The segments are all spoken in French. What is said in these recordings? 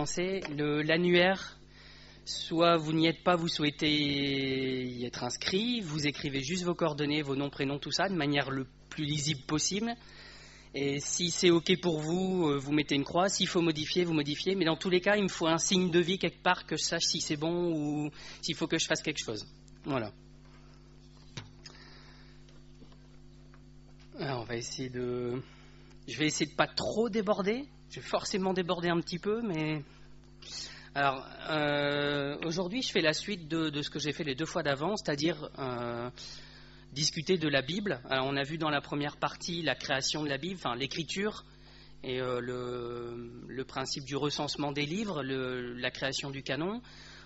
commencer. L'annuaire, soit vous n'y êtes pas, vous souhaitez y être inscrit, vous écrivez juste vos coordonnées, vos noms, prénoms, tout ça, de manière le plus lisible possible. Et si c'est OK pour vous, vous mettez une croix. S'il faut modifier, vous modifiez. Mais dans tous les cas, il me faut un signe de vie quelque part, que je sache si c'est bon ou s'il faut que je fasse quelque chose. Voilà. Alors, je vais essayer de pas trop déborder. Je vais forcément déborder un petit peu, mais... Alors, aujourd'hui, je fais la suite de ce que j'ai fait les 2 fois d'avant, c'est-à-dire discuter de la Bible. Alors, on a vu dans la première partie la création de la Bible, enfin l'écriture et le principe du recensement des livres, la création du canon.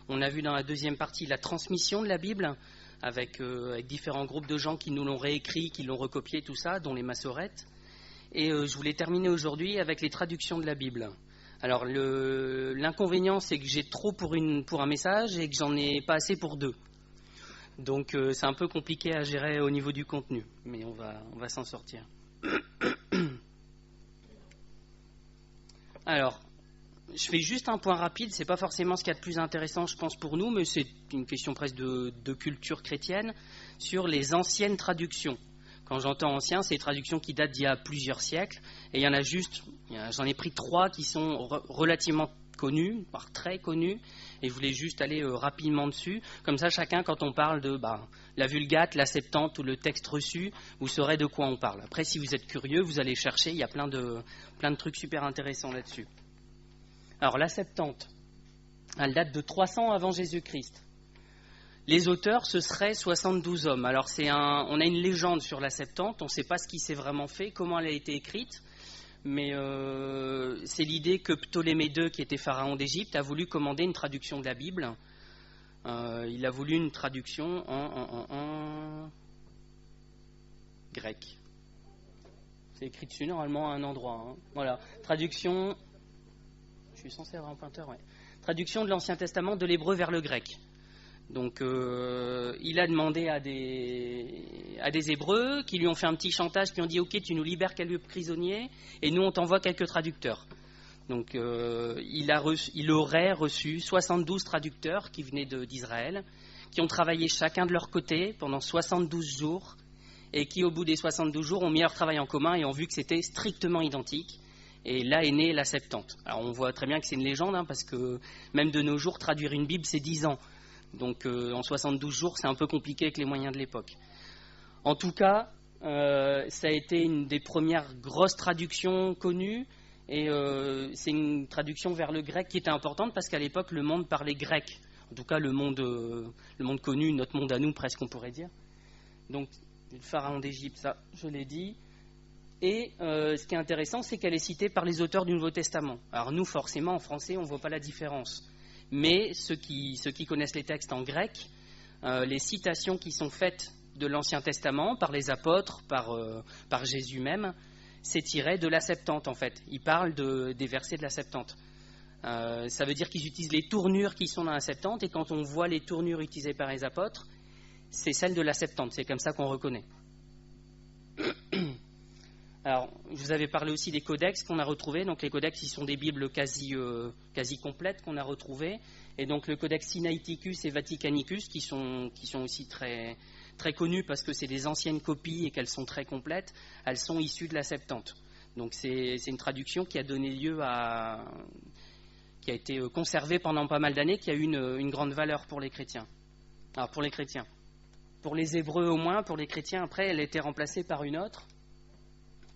On a vu dans la deuxième partie la transmission de la Bible avec différents groupes de gens qui nous l'ont réécrit, qui l'ont recopié, tout ça, dont les massorettes. Et je voulais terminer aujourd'hui avec les traductions de la Bible. Alors, l'inconvénient, c'est que j'ai trop pour un message et que j'en ai pas assez pour 2. Donc, c'est un peu compliqué à gérer au niveau du contenu, mais on va s'en sortir. Alors, je fais juste un point rapide, c'est pas forcément ce qu'il y a de plus intéressant, je pense, pour nous, mais c'est une question presque de culture chrétienne, sur les anciennes traductions. Quand j'entends ancien, c'est des traductions qui datent d'il y a plusieurs siècles, et il y en a j'en ai pris 3 qui sont relativement connues, voire très connues, et je voulais juste aller rapidement dessus. Comme ça, chacun, quand on parle de la Vulgate, la Septante ou le texte reçu, vous saurez de quoi on parle. Après, si vous êtes curieux, vous allez chercher, il y a plein de trucs super intéressants là-dessus. Alors, la Septante, elle date de 300 avant Jésus-Christ. Les auteurs, ce seraient 72 hommes. Alors, on a une légende sur la Septante, on ne sait pas ce qui s'est vraiment fait, comment elle a été écrite, mais c'est l'idée que Ptolémée II, qui était pharaon d'Égypte, a voulu commander une traduction de la Bible. Il a voulu une traduction en grec. C'est écrit dessus normalement à un endroit. Hein. Voilà, traduction... Je suis censé avoir un pointeur, ouais. Traduction de l'Ancien Testament de l'hébreu vers le grec. Donc, il a demandé à des Hébreux qui lui ont fait un petit chantage, qui ont dit « Ok, tu nous libères quelques prisonniers et nous, on t'envoie quelques traducteurs. » Donc, il aurait reçu 72 traducteurs qui venaient d'Israël, qui ont travaillé chacun de leur côté pendant 72 jours et qui, au bout des 72 jours, ont mis leur travail en commun et ont vu que c'était strictement identique. Et là est née la Septante. Alors, on voit très bien que c'est une légende, hein, parce que même de nos jours, traduire une Bible, c'est 10 ans. Donc en 72 jours, c'est un peu compliqué avec les moyens de l'époque. En tout cas, ça a été une des premières grosses traductions connues, et c'est une traduction vers le grec qui était importante parce qu'à l'époque, le monde parlait grec. En tout cas, le monde connu, notre monde à nous, presque, on pourrait dire. Donc, le pharaon d'Égypte, ça, je l'ai dit. Et ce qui est intéressant, c'est qu'elle est citée par les auteurs du Nouveau Testament. Alors nous, forcément, en français, on ne voit pas la différence. Mais ceux qui connaissent les textes en grec, les citations qui sont faites de l'Ancien Testament par les apôtres, par Jésus même, c'est tiré de la Septante en fait. Ils parlent des versets de la Septante. Ça veut dire qu'ils utilisent les tournures qui sont dans la Septante, et quand on voit les tournures utilisées par les apôtres, c'est celles de la Septante. C'est comme ça qu'on reconnaît. Alors, je vous avais parlé aussi des codex qu'on a retrouvés. Donc, les codex, ils sont des bibles quasi complètes qu'on a retrouvées. Et donc, le codex Sinaiticus et Vaticanicus, qui sont aussi très, très connus parce que c'est des anciennes copies et qu'elles sont très complètes, elles sont issues de la Septante. Donc, c'est une traduction qui a donné lieu qui a été conservée pendant pas mal d'années, qui a eu une grande valeur pour les chrétiens. Alors, pour les chrétiens. Pour les Hébreux au moins, pour les chrétiens, après, elle a été remplacée par une autre,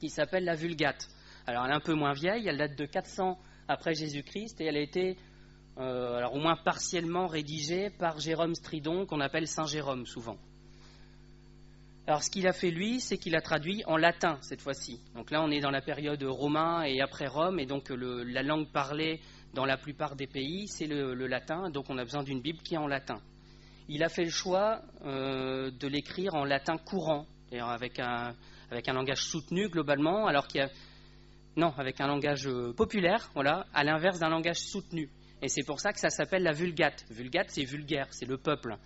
qui s'appelle la Vulgate. Alors, elle est un peu moins vieille, elle date de 400 après Jésus-Christ, et elle a été, au moins partiellement rédigée par Jérôme Stridon, qu'on appelle Saint Jérôme, souvent. Alors, ce qu'il a fait, lui, c'est qu'il a traduit en latin, cette fois-ci. Donc là, on est dans la période romain et après Rome, et donc la langue parlée dans la plupart des pays, c'est le latin, donc on a besoin d'une Bible qui est en latin. Il a fait le choix de l'écrire en latin courant, avec un langage soutenu globalement, avec un langage populaire, voilà, à l'inverse d'un langage soutenu. Et c'est pour ça que ça s'appelle la Vulgate. Vulgate, c'est vulgaire, c'est le peuple.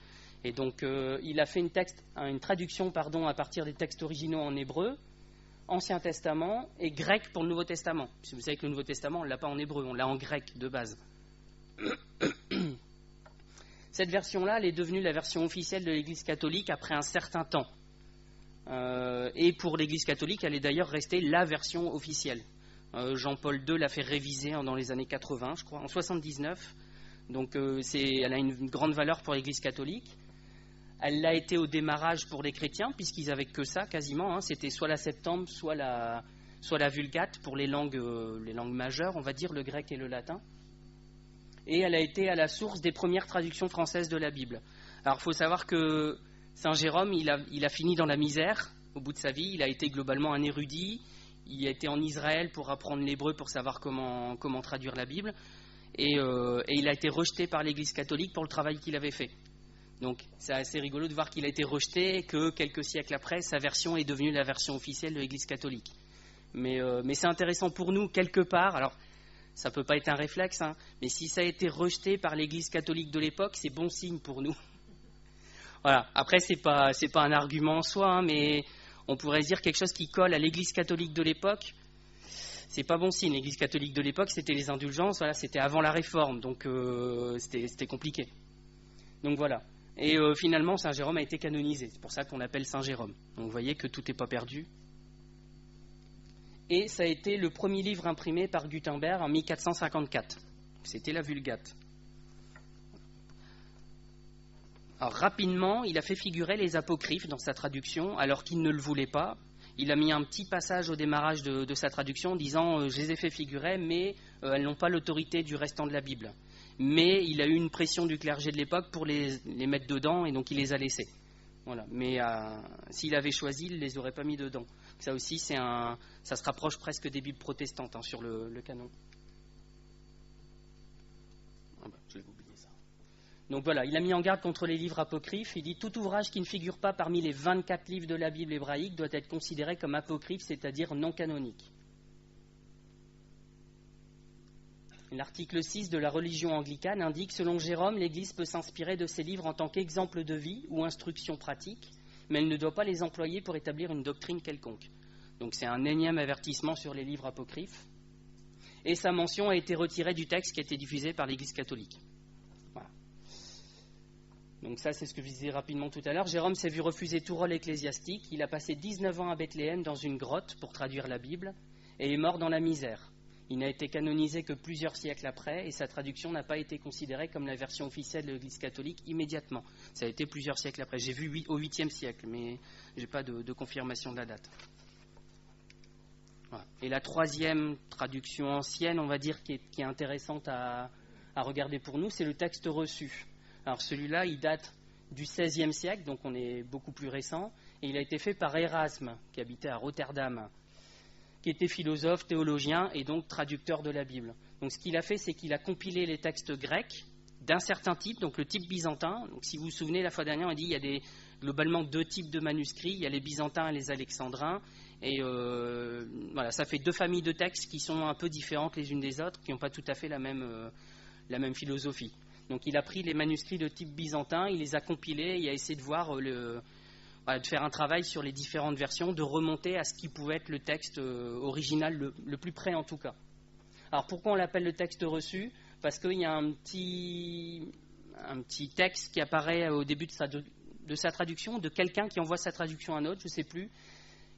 Et donc, il a fait une traduction à partir des textes originaux en hébreu, Ancien Testament, et grec pour le Nouveau Testament. Si vous savez que le Nouveau Testament, on ne l'a pas en hébreu, on l'a en grec de base. Cette version-là, elle est devenue la version officielle de l'Église catholique après un certain temps. Et pour l'Église catholique, elle est d'ailleurs restée la version officielle. Jean-Paul II l'a fait réviser dans les années 80, je crois, en 79. Donc elle a une grande valeur pour l'Église catholique. Elle l'a été au démarrage pour les chrétiens, puisqu'ils n'avaient que ça quasiment. C'était soit la Septembre, soit la Vulgate pour les langues majeures, on va dire, le grec et le latin. Et elle a été à la source des premières traductions françaises de la Bible. Alors il faut savoir que Saint Jérôme, il a fini dans la misère au bout de sa vie. Il a été globalement un érudit. Il a été en Israël pour apprendre l'hébreu, pour savoir comment traduire la Bible. Et il a été rejeté par l'Église catholique pour le travail qu'il avait fait. Donc c'est assez rigolo de voir qu'il a été rejeté et que quelques siècles après, sa version est devenue la version officielle de l'Église catholique. Mais c'est intéressant pour nous, quelque part. Alors, ça ne peut pas être un réflexe, mais si ça a été rejeté par l'Église catholique de l'époque, c'est bon signe pour nous. Voilà. Après, c'est pas un argument en soi, mais on pourrait dire quelque chose qui colle à l'Église catholique de l'époque. C'est pas bon signe. L'Église catholique de l'époque, c'était les indulgences. Voilà, c'était avant la Réforme, donc c'était compliqué. Donc voilà. Et finalement, Saint Jérôme a été canonisé. C'est pour ça qu'on l'appelle Saint Jérôme. Donc vous voyez que tout n'est pas perdu. Et ça a été le premier livre imprimé par Gutenberg en 1454. C'était la Vulgate. Alors rapidement, il a fait figurer les apocryphes dans sa traduction, alors qu'il ne le voulait pas. Il a mis un petit passage au démarrage de sa traduction, disant je les ai fait figurer, mais elles n'ont pas l'autorité du restant de la Bible. Mais il a eu une pression du clergé de l'époque pour les mettre dedans, et donc il les a laissés. Voilà. Mais s'il avait choisi, il ne les aurait pas mis dedans. Ça aussi, ça se rapproche presque des Bibles protestantes sur le canon. Ah ben, je l'ai oublié ça. Donc voilà, il a mis en garde contre les livres apocryphes. Il dit « Tout ouvrage qui ne figure pas parmi les 24 livres de la Bible hébraïque doit être considéré comme apocryphe, c'est-à-dire non canonique. » L'article 6 de la religion anglicane indique « Selon Jérôme, l'Église peut s'inspirer de ces livres en tant qu'exemple de vie ou instruction pratique, mais elle ne doit pas les employer pour établir une doctrine quelconque. » Donc c'est un énième avertissement sur les livres apocryphes. Et sa mention a été retirée du texte qui a été diffusé par l'Église catholique. Voilà. Donc ça, c'est ce que je disais rapidement tout à l'heure. Jérôme s'est vu refuser tout rôle ecclésiastique. Il a passé 19 ans à Bethléem dans une grotte pour traduire la Bible et est mort dans la misère. Il n'a été canonisé que plusieurs siècles après et sa traduction n'a pas été considérée comme la version officielle de l'Église catholique immédiatement. Ça a été plusieurs siècles après. J'ai vu au 8e siècle, mais je n'ai pas de confirmation de la date. Voilà. Et la troisième traduction ancienne, on va dire, qui est intéressante à regarder pour nous, c'est le texte reçu. Alors celui-là, il date du XVIe siècle, donc on est beaucoup plus récent, et il a été fait par Erasme, qui habitait à Rotterdam, qui était philosophe, théologien et donc traducteur de la Bible. Donc ce qu'il a fait, c'est qu'il a compilé les textes grecs d'un certain type, donc le type byzantin. Donc si vous vous souvenez, la fois dernière, on a dit qu'il y a globalement deux types de manuscrits, il y a les byzantins et les alexandrins, et voilà, ça fait deux familles de textes qui sont un peu différentes les unes des autres, qui n'ont pas tout à fait la même philosophie. Donc il a pris les manuscrits de type byzantin, il les a compilés, il a essayé de voir de faire un travail sur les différentes versions, de remonter à ce qui pouvait être le texte original, le plus près en tout cas. Alors pourquoi on l'appelle le texte reçu ? Parce qu'il y a un petit texte qui apparaît au début de sa traduction, de quelqu'un qui envoie sa traduction à un autre, je ne sais plus,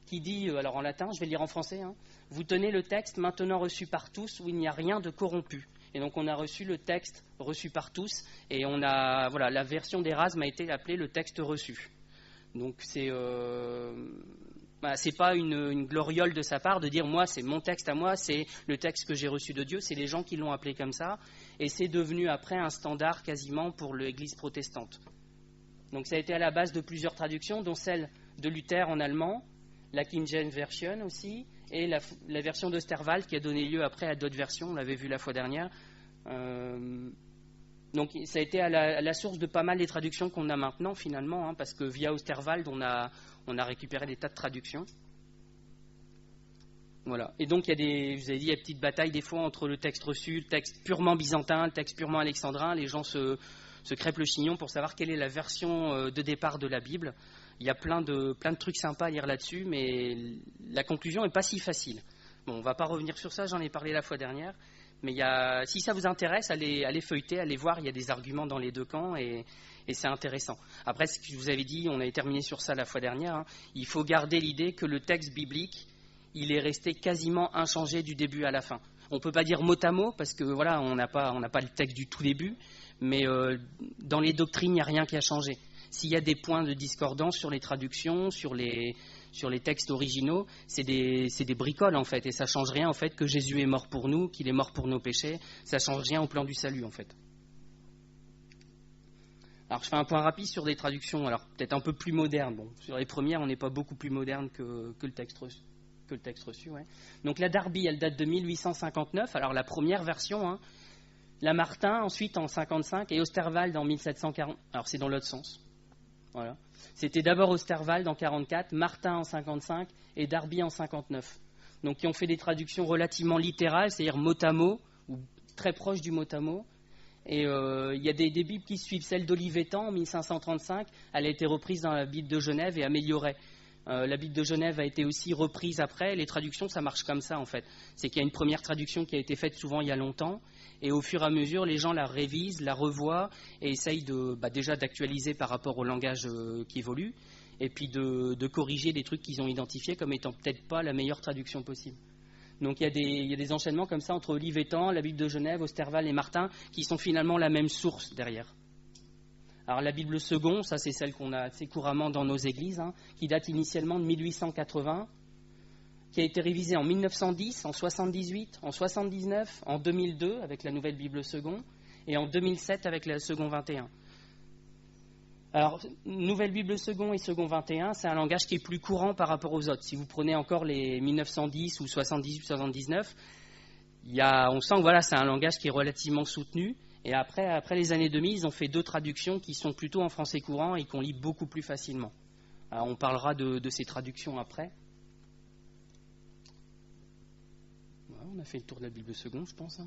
qui dit, alors en latin, je vais le lire en français, vous tenez le texte maintenant reçu par tous où il n'y a rien de corrompu. Et donc on a reçu le texte reçu par tous, et la version d'Erasme a été appelée le texte reçu. Donc c'est pas une gloriole de sa part de dire moi c'est mon texte à moi, c'est le texte que j'ai reçu de Dieu, c'est les gens qui l'ont appelé comme ça, et c'est devenu après un standard quasiment pour l'Église protestante. Donc ça a été à la base de plusieurs traductions, dont celle de Luther en allemand, la King James Version aussi, et la version d'Osterwald qui a donné lieu après à d'autres versions, on l'avait vu la fois dernière. Donc ça a été à la source de pas mal des traductions qu'on a maintenant finalement, parce que via Osterwald on a récupéré des tas de traductions. Voilà. Et donc il y a des petites batailles des fois entre le texte reçu, le texte purement byzantin, le texte purement alexandrin. Les gens se crêpent le chignon pour savoir quelle est la version de départ de la Bible. Il y a plein de trucs sympas à lire là-dessus, mais la conclusion n'est pas si facile. Bon, on ne va pas revenir sur ça, j'en ai parlé la fois dernière. Mais si ça vous intéresse, allez feuilleter, allez voir, il y a des arguments dans les deux camps et c'est intéressant. Après, ce que je vous avais dit, on avait terminé sur ça la fois dernière, hein, il faut garder l'idée que le texte biblique, il est resté quasiment inchangé du début à la fin. On ne peut pas dire mot à mot parce que voilà, on n'a pas le texte du tout début, mais dans les doctrines, il n'y a rien qui a changé. S'il y a des points de discordance sur les traductions, sur les textes originaux, c'est des bricoles en fait, et ça ne change rien en fait que Jésus est mort pour nous, qu'il est mort pour nos péchés, ça ne change rien au plan du salut en fait. Alors je fais un point rapide sur des traductions, alors peut-être un peu plus modernes. Bon, sur les premières, on n'est pas beaucoup plus moderne que le texte reçu. Ouais. Donc la Darby, elle date de 1859, alors la première version, hein, la Martin ensuite en 55 et Osterwald en 1740, alors c'est dans l'autre sens. Voilà. C'était d'abord Osterwald en 44, Martin en 55 et Darby en 59. Donc qui ont fait des traductions relativement littérales, c'est-à-dire mot à mot, ou très proches du mot à mot. Et il y a des Bibles qui suivent celle d'Olivetan en 1535. Elle a été reprise dans la Bible de Genève et améliorée. La Bible de Genève a été aussi reprise après. Les traductions, ça marche comme ça en fait. C'est qu'il y a une première traduction qui a été faite souvent il y a longtemps. Et au fur et à mesure, les gens la révisent, la revoient et essayent déjà d'actualiser par rapport au langage qui évolue. Et puis de corriger des trucs qu'ils ont identifiés comme étant peut-être pas la meilleure traduction possible. Donc il y a des enchaînements comme ça entre Olivetan, la Bible de Genève, Osterwald et Martin, qui sont finalement la même source derrière. Alors la Bible seconde, ça c'est celle qu'on a assez couramment dans nos églises, hein, qui date initialement de 1880, qui a été révisée en 1910, en 78, en 79, en 2002 avec la nouvelle Bible seconde, et en 2007 avec la seconde 21. Alors, Nouvelle Bible second et second 21, c'est un langage qui est plus courant par rapport aux autres. Si vous prenez encore les 1910 ou 78, 79, on sent que voilà, c'est un langage qui est relativement soutenu. Et après les années 2000, ils ont fait 2 traductions qui sont plutôt en français courant et qu'on lit beaucoup plus facilement. Alors, on parlera de ces traductions après. Voilà, on a fait le tour de la Bible seconde, je pense. Hein.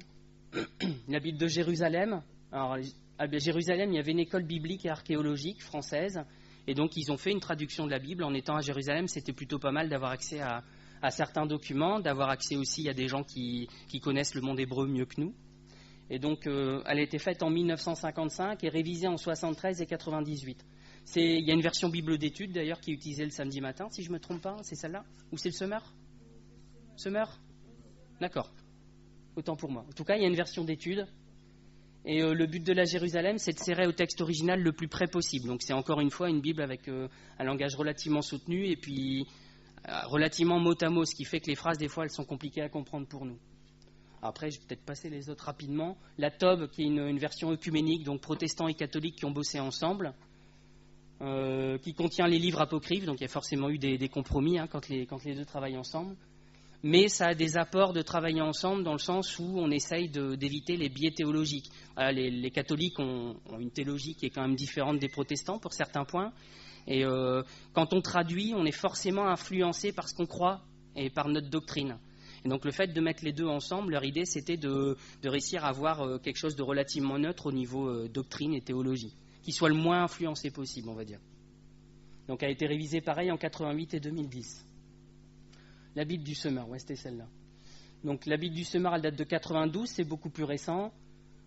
La Bible de Jérusalem. Alors, à Jérusalem, il y avait une école biblique et archéologique française, et donc ils ont fait une traduction de la Bible. En étant à Jérusalem, c'était plutôt pas mal d'avoir accès à certains documents, d'avoir accès aussi à des gens qui connaissent le monde hébreu mieux que nous. Et donc, elle a été faite en 1955 et révisée en 73 et 98. Il y a une version Bible d'études, d'ailleurs, qui est utilisée le samedi matin, si je ne me trompe pas. C'est celle-là? Ou c'est le Summer? D'accord. Autant pour moi. En tout cas, il y a une version d'études. Et le but de la Jérusalem, c'est de serrer au texte original le plus près possible. Donc c'est encore une fois une Bible avec un langage relativement soutenu et puis relativement mot à mot, ce qui fait que les phrases, des fois, elles sont compliquées à comprendre pour nous. Après, je vais peut-être passer les autres rapidement. La Tob, qui est une version œcuménique, donc protestants et catholiques qui ont bossé ensemble, qui contient les livres apocryphes, donc il y a forcément eu des compromis hein, quand les deux travaillent ensemble. Mais ça a des apports de travailler ensemble dans le sens où on essaye d'éviter les biais théologiques. Voilà, les catholiques ont une théologie qui est quand même différente des protestants pour certains points. Et quand on traduit, on est forcément influencé par ce qu'on croit et par notre doctrine. Et donc le fait de mettre les deux ensemble, leur idée c'était de réussir à avoir quelque chose de relativement neutre au niveau doctrine et théologie, qui soit le moins influencé possible, on va dire. Donc elle a été révisée pareil en 88 et 2010. La Bible du Summer, ouais, c'était celle-là. Donc la Bible du Summer, elle date de 92, c'est beaucoup plus récent.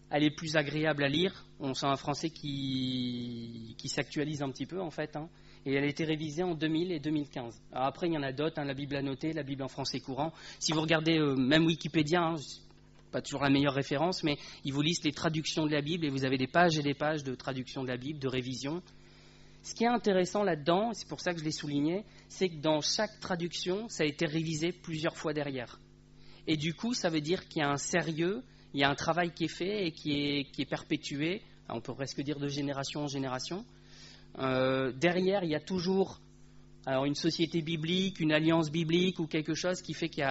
Elle est plus agréable à lire. On sent un français qui s'actualise un petit peu, en fait. Hein. Et elle a été révisée en 2000 et 2015. Alors après, il y en a d'autres, hein, la Bible annotée, la Bible en français courant. Si vous regardez même Wikipédia, hein, pas toujours la meilleure référence, mais ils vous listent les traductions de la Bible et vous avez des pages et des pages de traduction de la Bible, de révision. Ce qui est intéressant là-dedans, et c'est pour ça que je l'ai souligné, c'est que dans chaque traduction, ça a été révisé plusieurs fois derrière. Et du coup, ça veut dire qu'il y a un sérieux, il y a un travail qui est fait et qui est perpétué, on peut presque dire de génération en génération. Derrière, il y a toujours une société biblique, une alliance biblique ou quelque chose qui fait qu'il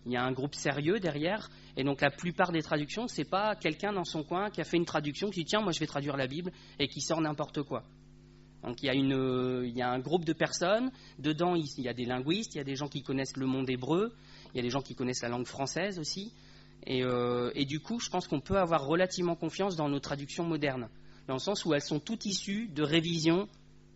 y a un groupe sérieux derrière. Et donc la plupart des traductions, ce n'est pas quelqu'un dans son coin qui a fait une traduction qui dit « tiens, moi je vais traduire la Bible » et qui sort n'importe quoi. Donc il y a un groupe de personnes, dedans il y a des linguistes, il y a des gens qui connaissent le monde hébreu, il y a des gens qui connaissent la langue française aussi, et du coup je pense qu'on peut avoir relativement confiance dans nos traductions modernes, dans le sens où elles sont toutes issues de révisions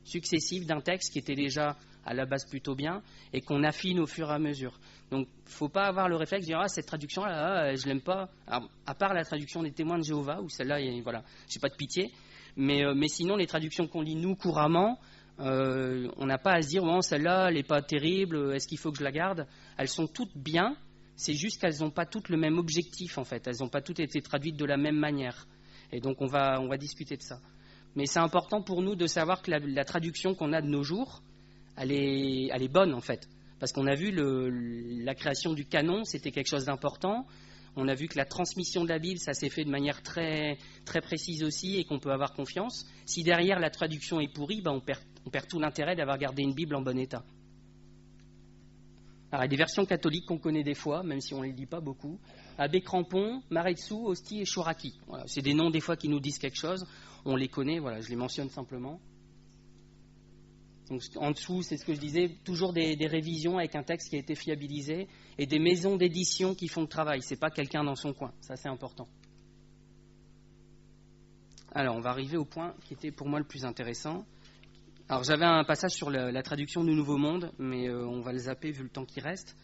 successives d'un texte qui était déjà à la base plutôt bien et qu'on affine au fur et à mesure. Donc, il ne faut pas avoir le réflexe de dire « Ah, cette traduction-là, je ne l'aime pas ». À part la traduction des témoins de Jéhovah, où celle-là, voilà, je n'ai pas de pitié. Mais sinon, les traductions qu'on lit nous couramment, on n'a pas à se dire bon, celle-là, elle n'est pas terrible, est-ce qu'il faut que je la garde? Elles sont toutes bien, c'est juste qu'elles n'ont pas toutes le même objectif en fait, elles n'ont pas toutes été traduites de la même manière. Et donc on va discuter de ça. Mais c'est important pour nous de savoir que la traduction qu'on a de nos jours, elle est bonne en fait. Parce qu'on a vu la création du canon, c'était quelque chose d'important. On a vu que la transmission de la Bible, ça s'est fait de manière très, très précise aussi et qu'on peut avoir confiance. Si derrière la traduction est pourrie, on perd tout l'intérêt d'avoir gardé une Bible en bon état. Alors, il y a des versions catholiques qu'on connaît des fois, même si on ne les lit pas beaucoup. Abbé Crampon, Maretsu, Hostie et Shoraki. Voilà, c'est des noms des fois qui nous disent quelque chose. On les connaît, voilà, je les mentionne simplement. Donc, en dessous, c'est ce que je disais, toujours des révisions avec un texte qui a été fiabilisé et des maisons d'édition qui font le travail. Ce n'est pas quelqu'un dans son coin, ça c'est important. Alors, on va arriver au point qui était pour moi le plus intéressant. Alors, j'avais un passage sur la traduction du Nouveau Monde, mais on va le zapper vu le temps qui reste.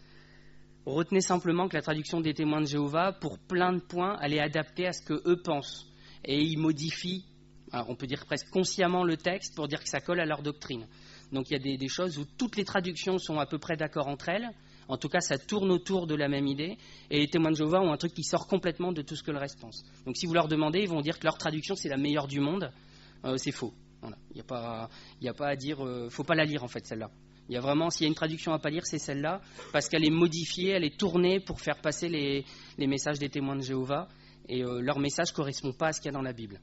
Retenez simplement que la traduction des témoins de Jéhovah, pour plein de points, elle est adaptée à ce qu'eux pensent. Et ils modifient, alors on peut dire presque consciemment le texte pour dire que ça colle à leur doctrine. Donc il y a des choses où toutes les traductions sont à peu près d'accord entre elles. En tout cas, ça tourne autour de la même idée. Et les témoins de Jéhovah ont un truc qui sort complètement de tout ce que le reste pense. Donc si vous leur demandez, ils vont dire que leur traduction, c'est la meilleure du monde. C'est faux. Voilà. Il n'y a pas à dire... faut pas la lire, en fait, celle-là. Il y a vraiment, s'il y a une traduction à pas lire, c'est celle-là, parce qu'elle est modifiée, elle est tournée pour faire passer les messages des témoins de Jéhovah. Et leur message ne correspond pas à ce qu'il y a dans la Bible.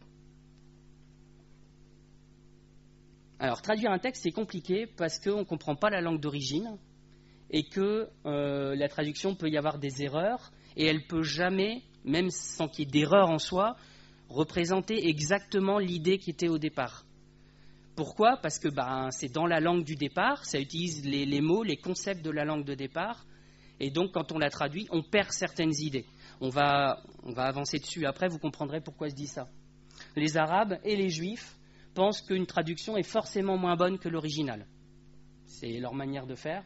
Alors, traduire un texte, c'est compliqué parce qu'on ne comprend pas la langue d'origine et que la traduction peut y avoir des erreurs et elle ne peut jamais, même sans qu'il y ait d'erreur en soi, représenter exactement l'idée qui était au départ. Pourquoi ? Parce que c'est dans la langue du départ, ça utilise les mots, les concepts de la langue de départ, et donc quand on la traduit, on perd certaines idées. On va avancer dessus après, vous comprendrez pourquoi je dis ça. Les Arabes et les Juifs pensent qu'une traduction est forcément moins bonne que l'original. C'est leur manière de faire.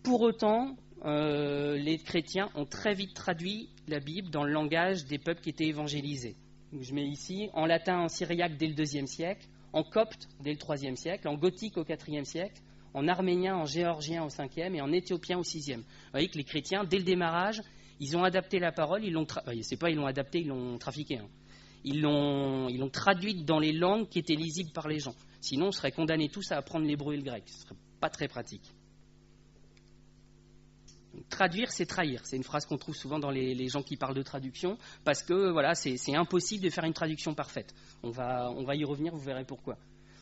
Pour autant, les chrétiens ont très vite traduit la Bible dans le langage des peuples qui étaient évangélisés. Donc, je mets ici en latin, en syriaque dès le IIe siècle, en copte dès le IIIe siècle, en gothique au IVe siècle, en arménien, en géorgien au Ve et en éthiopien au VIe. Vous voyez que les chrétiens, dès le démarrage, ils ont adapté la parole, ils l'ont trafiquée. Hein. Ils l'ont traduite dans les langues qui étaient lisibles par les gens. Sinon, on serait condamnés tous à apprendre l'hébreu et le grec. Ce ne serait pas très pratique. Donc, traduire, c'est trahir. C'est une phrase qu'on trouve souvent dans les gens qui parlent de traduction, parce que voilà, c'est impossible de faire une traduction parfaite. On va y revenir, vous verrez pourquoi.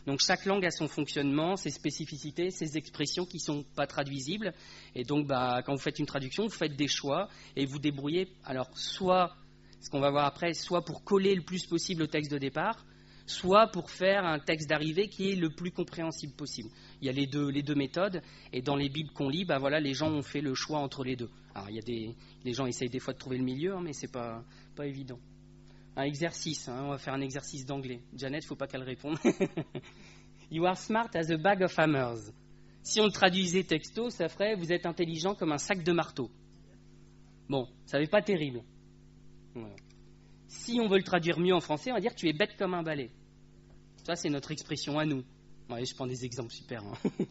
Donc chaque langue a son fonctionnement, ses spécificités, ses expressions qui ne sont pas traduisibles. Et donc quand vous faites une traduction, vous faites des choix et vous débrouillez. Alors soit, ce qu'on va voir après, soit pour coller le plus possible au texte de départ, soit pour faire un texte d'arrivée qui est le plus compréhensible possible. Il y a les deux méthodes, et dans les Bibles qu'on lit, les gens ont fait le choix entre les deux. Alors les gens essayent des fois de trouver le milieu, mais c'est pas évident. Un exercice, on va faire un exercice d'anglais. Janet, il ne faut pas qu'elle réponde. You are smart as a bag of hammers. Si on le traduisait texto, ça ferait vous êtes intelligent comme un sac de marteau. Bon, ça n'est pas terrible. Voilà. Si on veut le traduire mieux en français, on va dire tu es bête comme un balai. Ça, c'est notre expression à nous. Ouais, je prends des exemples super. Hein.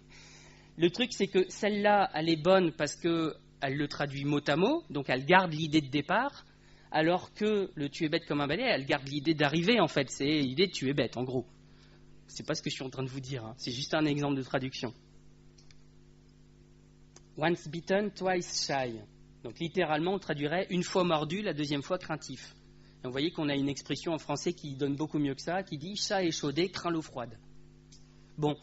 Le truc, c'est que celle-là, elle est bonne parce qu'elle le traduit mot à mot, donc elle garde l'idée de départ, alors que le tu es bête comme un balai, elle garde l'idée d'arrivée, en fait. C'est l'idée de tu es bête, en gros. C'est pas ce que je suis en train de vous dire. Hein. C'est juste un exemple de traduction. Once bitten, twice shy. Donc littéralement, on traduirait une fois mordu, la deuxième fois craintif. Et vous voyez qu'on a une expression en français qui donne beaucoup mieux que ça, qui dit « chat échaudé, craint l'eau froide ». Bon,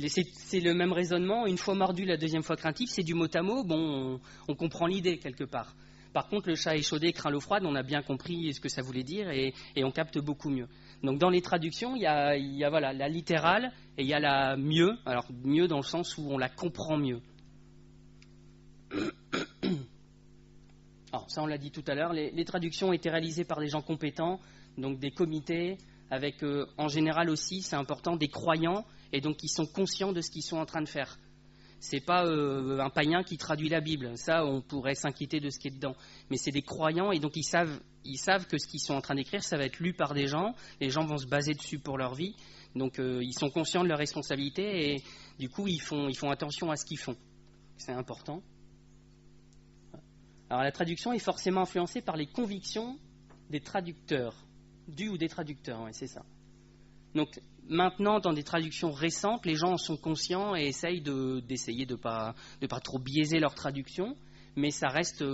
c'est le même raisonnement. Une fois mordu, la deuxième fois craintif, c'est du mot à mot. Bon, on comprend l'idée quelque part. Par contre, le chat échaudé, craint l'eau froide, on a bien compris ce que ça voulait dire et on capte beaucoup mieux. Donc dans les traductions, il y a voilà, la littérale et il y a la mieux. Alors mieux dans le sens où on la comprend mieux. Alors ça, on l'a dit tout à l'heure, les traductions ont été réalisées par des gens compétents, donc des comités, avec en général aussi, c'est important, des croyants et donc ils sont conscients de ce qu'ils sont en train de faire. C'est pas un païen qui traduit la Bible, ça on pourrait s'inquiéter de ce qui est dedans, mais c'est des croyants et donc ils savent que ce qu'ils sont en train d'écrire, ça va être lu par des gens, les gens vont se baser dessus pour leur vie, donc ils sont conscients de leurs responsabilités et du coup ils font attention à ce qu'ils font. C'est important. Alors la traduction est forcément influencée par les convictions des traducteurs, du ou des traducteurs, ouais, c'est ça. Donc maintenant, dans des traductions récentes, les gens en sont conscients et essayent d'essayer de pas trop biaiser leur traduction, mais ça reste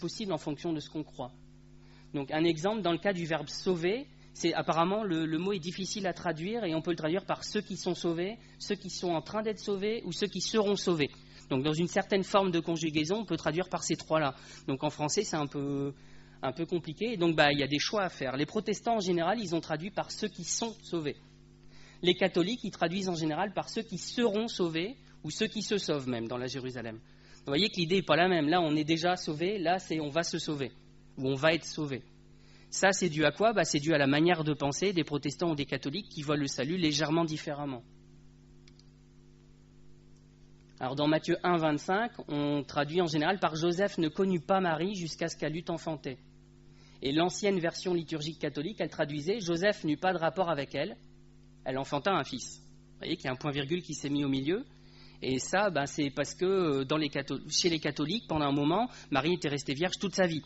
possible en fonction de ce qu'on croit. Donc un exemple, dans le cas du verbe sauver, c'est apparemment le mot est difficile à traduire et on peut le traduire par ceux qui sont sauvés, ceux qui sont en train d'être sauvés ou ceux qui seront sauvés. Donc dans une certaine forme de conjugaison, on peut traduire par ces trois-là. Donc en français, c'est un peu compliqué. Et donc il y a des choix à faire. Les protestants en général, ils ont traduit par ceux qui sont sauvés. Les catholiques, ils traduisent en général par ceux qui seront sauvés ou ceux qui se sauvent même dans la Jérusalem. Vous voyez que l'idée n'est pas la même. Là, on est déjà sauvé. Là, c'est on va se sauver ou on va être sauvé. Ça, c'est dû à quoi ? C'est dû à la manière de penser des protestants ou des catholiques qui voient le salut légèrement différemment. Alors dans Matthieu 1, 25, on traduit en général par « Joseph ne connut pas Marie jusqu'à ce qu'elle eût enfanté ». Et l'ancienne version liturgique catholique, elle traduisait « Joseph n'eut pas de rapport avec elle, elle enfanta un fils ». Vous voyez qu'il y a un point-virgule qui s'est mis au milieu. Et ça, c'est parce que chez les catholiques, pendant un moment, Marie était restée vierge toute sa vie.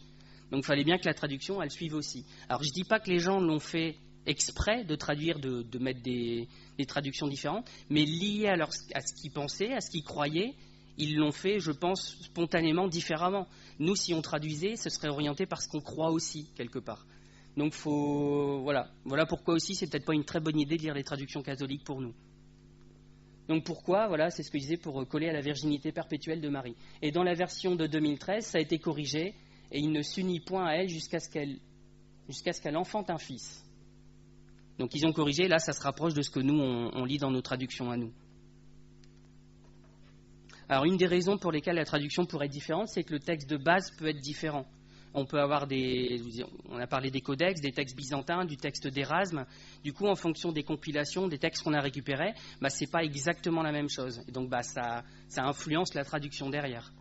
Donc il fallait bien que la traduction, elle suive aussi. Alors je ne dis pas que les gens l'ont fait exprès de traduire, de mettre des traductions différentes, mais liées à ce qu'ils pensaient, à ce qu'ils croyaient, ils l'ont fait, je pense, spontanément, différemment. Nous, si on traduisait, ce serait orienté par ce qu'on croit aussi, quelque part. Donc voilà pourquoi aussi, c'est peut-être pas une très bonne idée de lire les traductions catholiques pour nous. Donc pourquoi ? Voilà, c'est ce que je disais pour coller à la virginité perpétuelle de Marie. Et dans la version de 2013, ça a été corrigé, et il ne s'unit point à elle jusqu'à ce qu'elle enfante un fils. Donc ils ont corrigé, là ça se rapproche de ce que nous on lit dans nos traductions à nous. Alors une des raisons pour lesquelles la traduction pourrait être différente, c'est que le texte de base peut être différent. On peut avoir on a parlé des codex, des textes byzantins, du texte d'Érasme. Du coup, en fonction des compilations, des textes qu'on a récupérés, c'est pas exactement la même chose. Et donc ça influence la traduction derrière.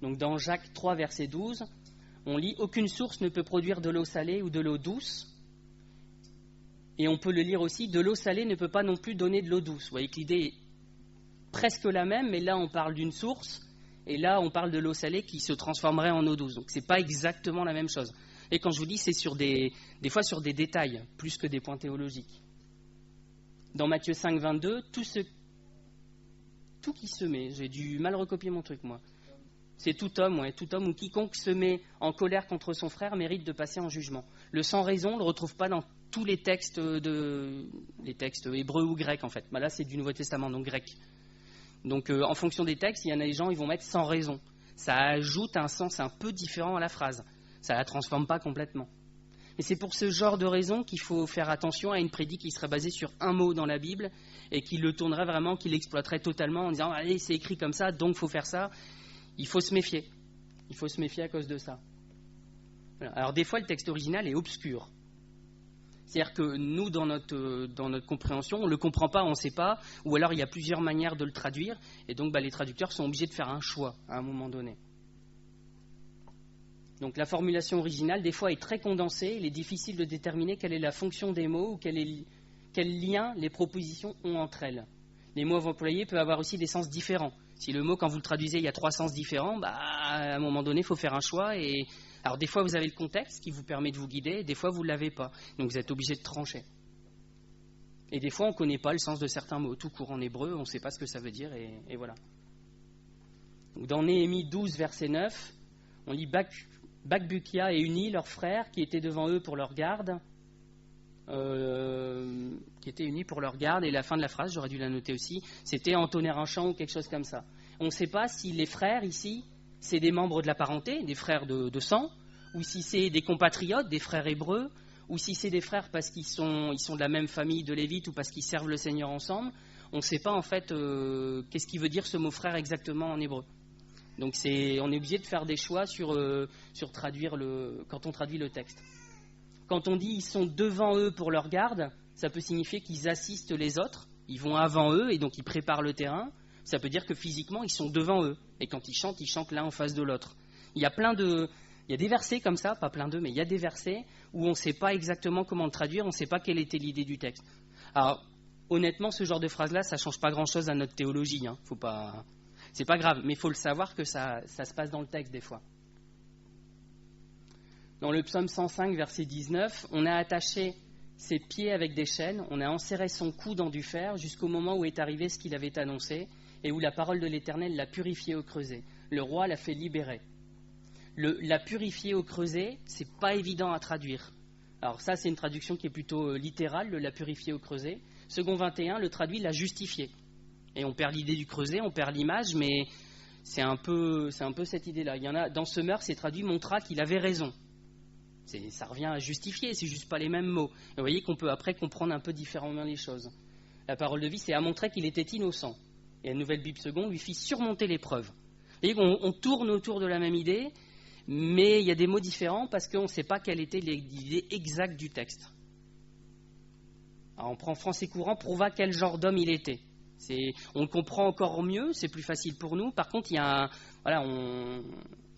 Donc dans Jacques 3, verset 12, on lit « Aucune source ne peut produire de l'eau salée ou de l'eau douce ». Et on peut le lire aussi, de l'eau salée ne peut pas non plus donner de l'eau douce. Vous voyez que l'idée est presque la même, mais là on parle d'une source, et là on parle de l'eau salée qui se transformerait en eau douce. Donc c'est pas exactement la même chose. Et quand je vous dis, c'est des fois sur des détails, plus que des points théologiques. Dans Matthieu 5, 22, tout qui se met, j'ai du mal recopier mon truc moi. C'est tout homme ou quiconque se met en colère contre son frère mérite de passer en jugement. Le sans raison, on ne le retrouve pas dans tous les textes hébreux ou grecs en fait. Là c'est du Nouveau Testament, donc grec. Donc en fonction des textes, il y en a des gens, ils vont mettre sans raison. Ça ajoute un sens un peu différent à la phrase. Ça ne la transforme pas complètement. Mais c'est pour ce genre de raison qu'il faut faire attention à une prédique qui serait basée sur un mot dans la Bible et qui le tournerait vraiment, qui l'exploiterait totalement en disant « Allez, c'est écrit comme ça, donc il faut faire ça ». Il faut se méfier. Il faut se méfier à cause de ça. Voilà. Alors des fois, le texte original est obscur. C'est-à-dire que nous, dans notre compréhension, on ne le comprend pas, on ne sait pas, ou alors il y a plusieurs manières de le traduire, et donc les traducteurs sont obligés de faire un choix à un moment donné. Donc la formulation originale, des fois, est très condensée, il est difficile de déterminer quelle est la fonction des mots, ou quel lien les propositions ont entre elles. Les mots employés peuvent avoir aussi des sens différents. Si le mot, quand vous le traduisez, il y a 3 sens différents, à un moment donné, il faut faire un choix. Alors des fois, vous avez le contexte qui vous permet de vous guider, des fois, vous ne l'avez pas. Donc vous êtes obligé de trancher. Et des fois, on ne connaît pas le sens de certains mots. Tout court en hébreu, on ne sait pas ce que ça veut dire, et voilà. Donc, dans Néhémie 12, verset 9, on lit « Bakbukia et Uni, leurs frères, qui étaient devant eux pour leur garde. » Qui étaient unis pour leur garde, et la fin de la phrase, j'aurais dû la noter aussi, c'était entonner un chant ou quelque chose comme ça. On ne sait pas si les frères ici, c'est des membres de la parenté, des frères de sang, ou si c'est des compatriotes, des frères hébreux, ou si c'est des frères parce qu'ils sont de la même famille de Lévites ou parce qu'ils servent le Seigneur ensemble. On ne sait pas en fait qu'est-ce qui veut dire ce mot frère exactement en hébreu. Donc on est obligé de faire des choix sur traduire quand on traduit le texte. Quand on dit « ils sont devant eux pour leur garde », ça peut signifier qu'ils assistent les autres, ils vont avant eux et donc ils préparent le terrain. Ça peut dire que physiquement, ils sont devant eux. Et quand ils chantent l'un en face de l'autre. Il y a des versets comme ça, pas plein d'eux, mais il y a des versets où on ne sait pas exactement comment le traduire, on ne sait pas quelle était l'idée du texte. Alors, honnêtement, ce genre de phrase-là, ça ne change pas grand-chose à notre théologie. Hein. C'est pas grave, mais il faut le savoir que ça se passe dans le texte des fois. Dans le psaume 105, verset 19, on a attaché ses pieds avec des chaînes, on a enserré son cou dans du fer jusqu'au moment où est arrivé ce qu'il avait annoncé et où la parole de l'Éternel l'a purifié au creuset. Le roi l'a fait libérer. La purifier au creuset, c'est pas évident à traduire. Alors ça, c'est une traduction qui est plutôt littérale, le la purifier au creuset. Second 21, le traduit la justifier. Et on perd l'idée du creuset, on perd l'image, mais c'est un peu cette idée-là. Il y en a, dans Semeur, c'est traduit montra qu'il avait raison. Ça revient à justifier, c'est juste pas les mêmes mots. Et vous voyez qu'on peut après comprendre un peu différemment les choses. La parole de vie, c'est à montrer qu'il était innocent. Et la Nouvelle Bible Seconde lui fit surmonter l'épreuve. Vous voyez qu'on tourne autour de la même idée, mais il y a des mots différents parce qu'on ne sait pas quelle était l'idée exacte du texte. Alors on prend français courant, prouva quel genre d'homme il était. On le comprend encore mieux, c'est plus facile pour nous. Par contre,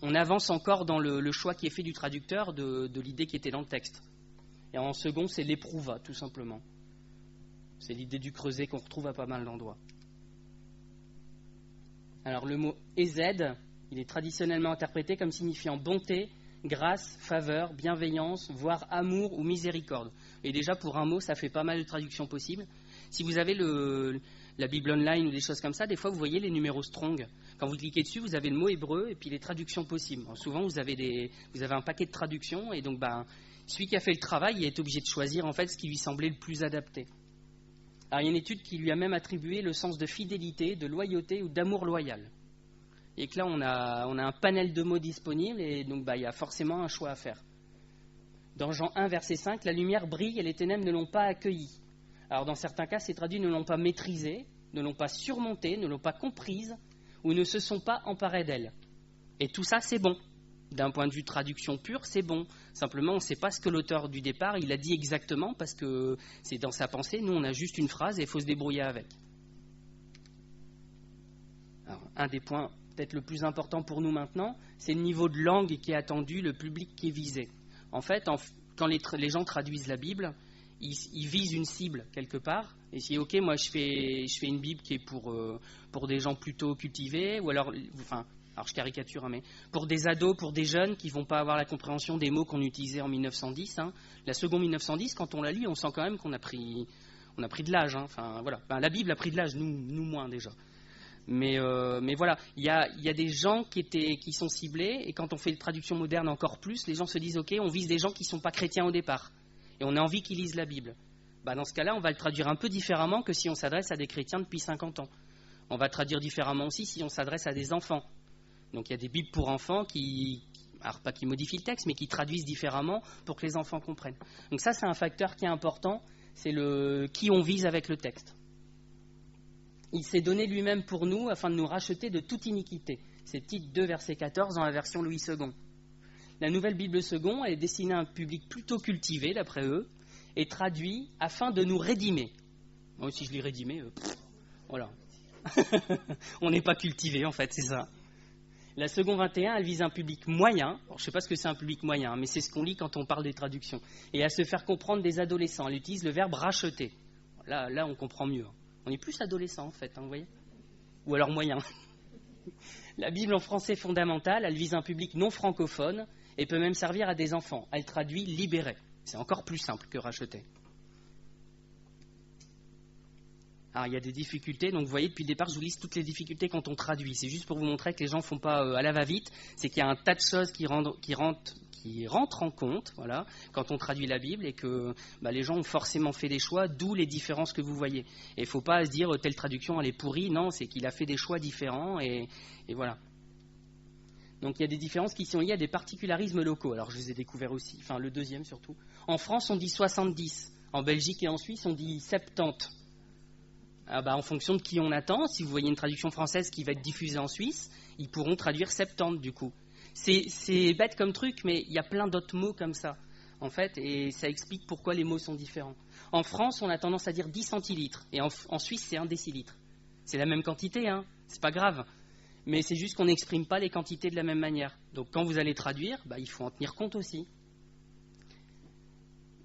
on avance encore dans le choix qui est fait du traducteur de l'idée qui était dans le texte. Et en second, c'est l'éprouva, tout simplement. C'est l'idée du creuset qu'on retrouve à pas mal d'endroits. Alors le mot « ézed », il est traditionnellement interprété comme signifiant bonté, grâce, faveur, bienveillance, voire amour ou miséricorde. Et déjà, pour un mot, ça fait pas mal de traductions possibles. Si vous avez la Bible online ou des choses comme ça, des fois, vous voyez les numéros Strong. Quand vous cliquez dessus, vous avez le mot hébreu et puis les traductions possibles. Alors, souvent, vous avez un paquet de traductions et donc, celui qui a fait le travail, il est obligé de choisir en fait ce qui lui semblait le plus adapté. Alors, il y a une étude qui lui a même attribué le sens de fidélité, de loyauté ou d'amour loyal. Et que là, on a un panel de mots disponibles et donc il y a forcément un choix à faire. Dans Jean 1, verset 5, la lumière brille et les ténèbres ne l'ont pas accueillie. Alors dans certains cas, ces traduits ne l'ont pas maîtrisée, ne l'ont pas surmontée, ne l'ont pas comprise ou ne se sont pas emparés d'elle. Et tout ça, c'est bon. D'un point de vue traduction pure, c'est bon. Simplement, on ne sait pas ce que l'auteur du départ, il a dit exactement parce que c'est dans sa pensée. Nous, on a juste une phrase et il faut se débrouiller avec. Alors, un des points peut-être le plus important pour nous maintenant, c'est le niveau de langue qui est attendu, le public qui est visé. En fait, quand les gens traduisent la Bible, ils visent une cible quelque part. Et si, ok, moi je fais une Bible qui est pour des gens plutôt cultivés, ou alors je caricature, mais pour des ados, pour des jeunes qui ne vont pas avoir la compréhension des mots qu'on utilisait en 1910. La seconde 1910, quand on la lit, on sent quand même qu'on a pris de l'âge. La Bible a pris de l'âge, nous moins déjà. Mais voilà, il y a des gens qui sont ciblés, et quand on fait une traduction moderne encore plus, les gens se disent, ok, on vise des gens qui ne sont pas chrétiens au départ, et on a envie qu'ils lisent la Bible. Dans ce cas-là, on va le traduire un peu différemment que si on s'adresse à des chrétiens depuis 50 ans. On va traduire différemment aussi si on s'adresse à des enfants. Donc il y a des Bibles pour enfants alors pas qui modifient le texte, mais qui traduisent différemment pour que les enfants comprennent. Donc ça, c'est un facteur qui est important, c'est qui on vise avec le texte. Il s'est donné lui-même pour nous afin de nous racheter de toute iniquité. C'est Tite 2, verset 14 dans la version Louis II. La Nouvelle Bible Seconde est destinée à un public plutôt cultivé, d'après eux, et traduit afin de nous rédimer. Moi aussi, je lis rédimer, voilà. On n'est pas cultivé, en fait, c'est ça. La Seconde 21, elle vise un public moyen. Alors, je ne sais pas ce que c'est un public moyen, mais c'est ce qu'on lit quand on parle des traductions. Et à se faire comprendre des adolescents. Elle utilise le verbe racheter. Là, on comprend mieux. On est plus adolescent, en fait, vous voyez ? Ou alors moyen. La Bible en français fondamental, elle vise un public non francophone et peut même servir à des enfants. Elle traduit libérer. C'est encore plus simple que racheter. Alors, il y a des difficultés. Donc, vous voyez, depuis le départ, je vous liste toutes les difficultés quand on traduit. C'est juste pour vous montrer que les gens ne font pas à la va-vite. C'est qu'il y a un tas de choses qui rentrent en compte, voilà, quand on traduit la Bible, et que les gens ont forcément fait des choix, d'où les différences que vous voyez. Et il ne faut pas se dire telle traduction elle est pourrie, non, c'est qu'il a fait des choix différents, et voilà. Donc il y a des différences qui sont liées à des particularismes locaux. Alors je les ai découverts aussi, le deuxième surtout. En France on dit 70, en Belgique et en Suisse on dit 70. En fonction de qui on attend, si vous voyez une traduction française qui va être diffusée en Suisse, ils pourront traduire 70 du coup. C'est bête comme truc, mais il y a plein d'autres mots comme ça. en fait, et ça explique pourquoi les mots sont différents. En France, on a tendance à dire 10 centilitres, et en Suisse, c'est 1 décilitre. C'est la même quantité, hein, c'est pas grave. Mais c'est juste qu'on n'exprime pas les quantités de la même manière. Donc quand vous allez traduire, il faut en tenir compte aussi.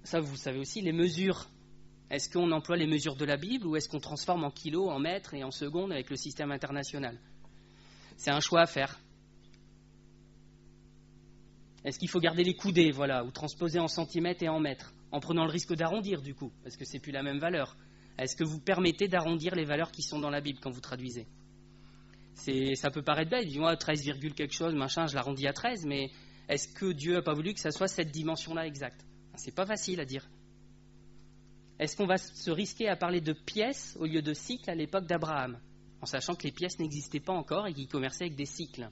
Ça, vous savez aussi, les mesures. Est-ce qu'on emploie les mesures de la Bible ou est-ce qu'on transforme en kilos, en mètres et en secondes avec le système international? C'est un choix à faire. Est-ce qu'il faut garder les coudées, voilà, ou transposer en centimètres et en mètres, en prenant le risque d'arrondir du coup, parce que c'est plus la même valeur? Est-ce que vous permettez d'arrondir les valeurs qui sont dans la Bible quand vous traduisez? Ça peut paraître bête, dis-moi 13, quelque chose, machin, je l'arrondis à 13, mais est-ce que Dieu n'a pas voulu que ça soit cette dimension-là exacte? C'est pas facile à dire. Est-ce qu'on va se risquer à parler de pièces au lieu de cycles à l'époque d'Abraham, en sachant que les pièces n'existaient pas encore et qu'ils commerçaient avec des cycles?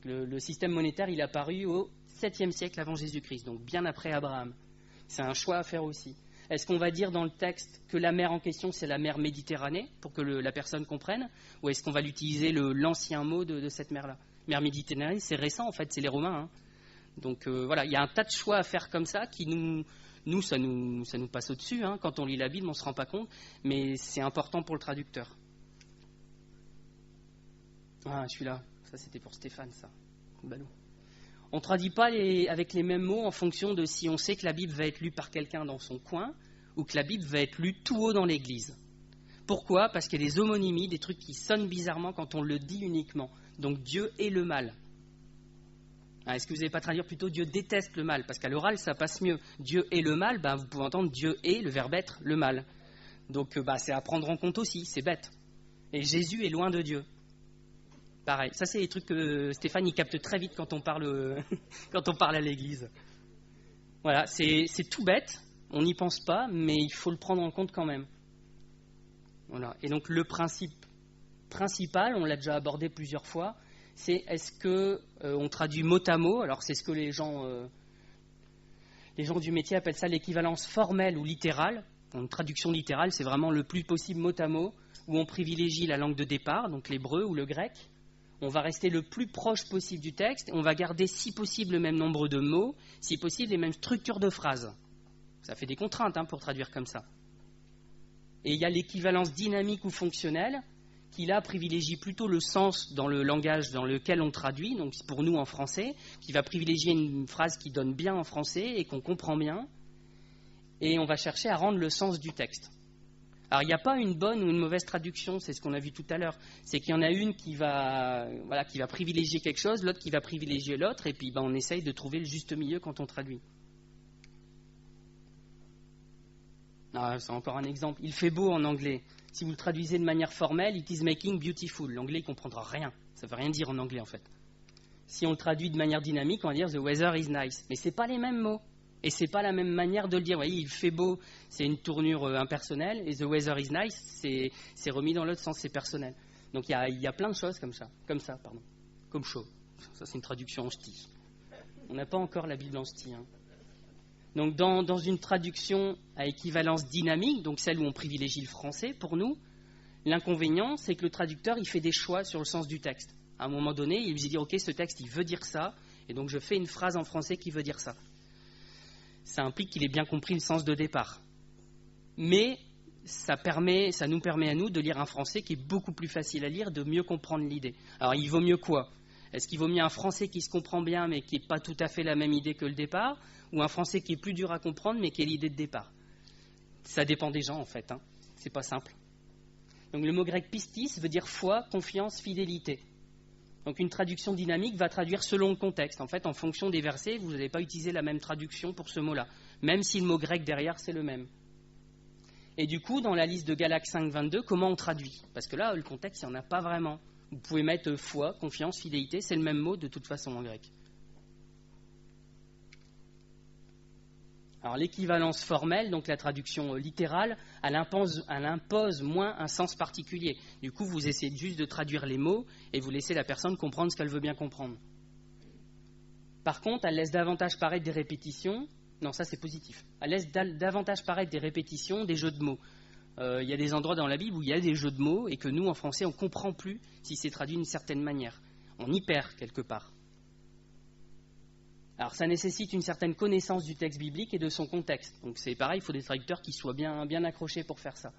Le système monétaire, il est apparu au 7e siècle avant Jésus-Christ, donc bien après Abraham. C'est un choix à faire aussi. Est-ce qu'on va dire dans le texte que la mer en question, c'est la mer Méditerranée, pour que la personne comprenne, ou est-ce qu'on va l'utiliser l'ancien mot de cette mer-là? Mer Méditerranée, c'est récent en fait, c'est les Romains. Hein. Donc voilà, il y a un tas de choix à faire comme ça qui ça nous passe au-dessus. Hein. Quand on lit la Bible, on ne se rend pas compte, mais c'est important pour le traducteur. Ah, celui-là, ça c'était pour Stéphane, ça. Ballot. On ne traduit pas avec les mêmes mots en fonction de si on sait que la Bible va être lue par quelqu'un dans son coin ou que la Bible va être lue tout haut dans l'église. Pourquoi? Parce qu'il y a des homonymies, des trucs qui sonnent bizarrement quand on le dit uniquement. Donc Dieu est le mal. Est-ce que vous n'allez pas traduire plutôt Dieu déteste le mal? Parce qu'à l'oral, ça passe mieux. Dieu est le mal, vous pouvez entendre Dieu est, le verbe être, le mal. Donc c'est à prendre en compte aussi, c'est bête. Et Jésus est loin de Dieu. Pareil, ça c'est des trucs que Stéphane il capte très vite quand on parle, quand on parle à l'église. Voilà, c'est tout bête, on n'y pense pas, mais il faut le prendre en compte quand même. Voilà. Et donc le principe principal, on l'a déjà abordé plusieurs fois, c'est est-ce qu'on traduit mot à mot? Alors c'est ce que les gens du métier appellent ça l'équivalence formelle ou littérale. Une traduction littérale, c'est vraiment le plus possible mot à mot, où on privilégie la langue de départ, donc l'hébreu ou le grec. On va rester le plus proche possible du texte, on va garder si possible le même nombre de mots, si possible les mêmes structures de phrases. Ça fait des contraintes pour traduire comme ça. Et il y a l'équivalence dynamique ou fonctionnelle, qui là privilégie plutôt le sens dans le langage dans lequel on traduit, donc pour nous en français, qui va privilégier une phrase qui donne bien en français et qu'on comprend bien, et on va chercher à rendre le sens du texte. Alors il n'y a pas une bonne ou une mauvaise traduction, c'est ce qu'on a vu tout à l'heure, c'est qu'il y en a une qui va privilégier quelque chose, l'autre qui va privilégier l'autre, et puis on essaye de trouver le juste milieu quand on traduit. C'est encore un exemple, il fait beau en anglais. Si vous le traduisez de manière formelle, it is making beautiful. L'anglais, il ne comprendra rien. Ça ne veut rien dire en anglais, en fait. Si on le traduit de manière dynamique, on va dire the weather is nice. Mais ce n'est pas les mêmes mots. Et ce n'est pas la même manière de le dire. Vous voyez, il fait beau, c'est une tournure impersonnelle. Et the weather is nice, c'est remis dans l'autre sens, c'est personnel. Donc il y a plein de choses comme ça. Comme chaud. Ça, c'est une traduction en ch'ti. On n'a pas encore la Bible en ch'ti. Donc dans une traduction à équivalence dynamique, donc celle où on privilégie le français, pour nous, l'inconvénient, c'est que le traducteur, il fait des choix sur le sens du texte. À un moment donné, il se dit, ok, ce texte, il veut dire ça, et donc je fais une phrase en français qui veut dire ça. Ça implique qu'il ait bien compris le sens de départ. Mais ça nous permet à nous de lire un français qui est beaucoup plus facile à lire, de mieux comprendre l'idée. Alors il vaut mieux quoi? Est-ce qu'il vaut mieux un français qui se comprend bien, mais qui n'est pas tout à fait la même idée que le départ, ou un français qui est plus dur à comprendre, mais qui est l'idée de départ? Ça dépend des gens, en fait. C'est pas simple. Donc le mot grec pistis veut dire foi, confiance, fidélité. Donc une traduction dynamique va traduire selon le contexte. En fait, en fonction des versets, vous n'allez pas utiliser la même traduction pour ce mot-là, même si le mot grec derrière, c'est le même. Et du coup, dans la liste de Galates 5, 22, comment on traduit? Parce que là, le contexte, il n'y en a pas vraiment. Vous pouvez mettre foi, confiance, fidélité, c'est le même mot de toute façon en grec. Alors l'équivalence formelle, donc la traduction littérale, elle impose moins un sens particulier. Du coup, vous essayez juste de traduire les mots et vous laissez la personne comprendre ce qu'elle veut bien comprendre. Par contre, elle laisse davantage paraître des répétitions. Non, ça c'est positif. Elle laisse davantage paraître des répétitions, des jeux de mots. Il y a des endroits dans la Bible où il y a des jeux de mots et que nous, en français, on ne comprend plus si c'est traduit d'une certaine manière. On y perd quelque part. Alors ça nécessite une certaine connaissance du texte biblique et de son contexte. Donc c'est pareil, il faut des traducteurs qui soient bien accrochés pour faire ça.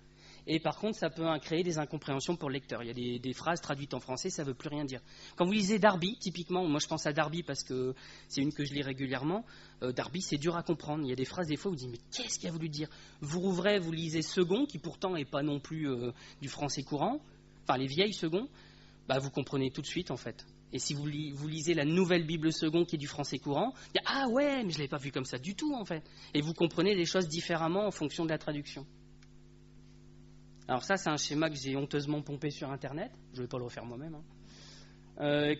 Et par contre, ça peut créer des incompréhensions pour le lecteur. Il y a des phrases traduites en français, ça ne veut plus rien dire. Quand vous lisez Darby, typiquement, moi je pense à Darby parce que c'est une que je lis régulièrement, Darby c'est dur à comprendre. Il y a des phrases des fois où vous dites mais qu'est-ce qu'il a voulu dire? Vous rouvrez, vous lisez Second, qui pourtant n'est pas non plus du français courant, enfin les vieilles Second, bah, vous comprenez tout de suite en fait. Et si vous lisez la nouvelle Bible Second qui est du français courant, vous dites ah ouais, mais je ne l'avais pas vu comme ça du tout en fait. Et vous comprenez les choses différemment en fonction de la traduction. Alors ça, c'est un schéma que j'ai honteusement pompé sur Internet, je ne vais pas le refaire moi-même,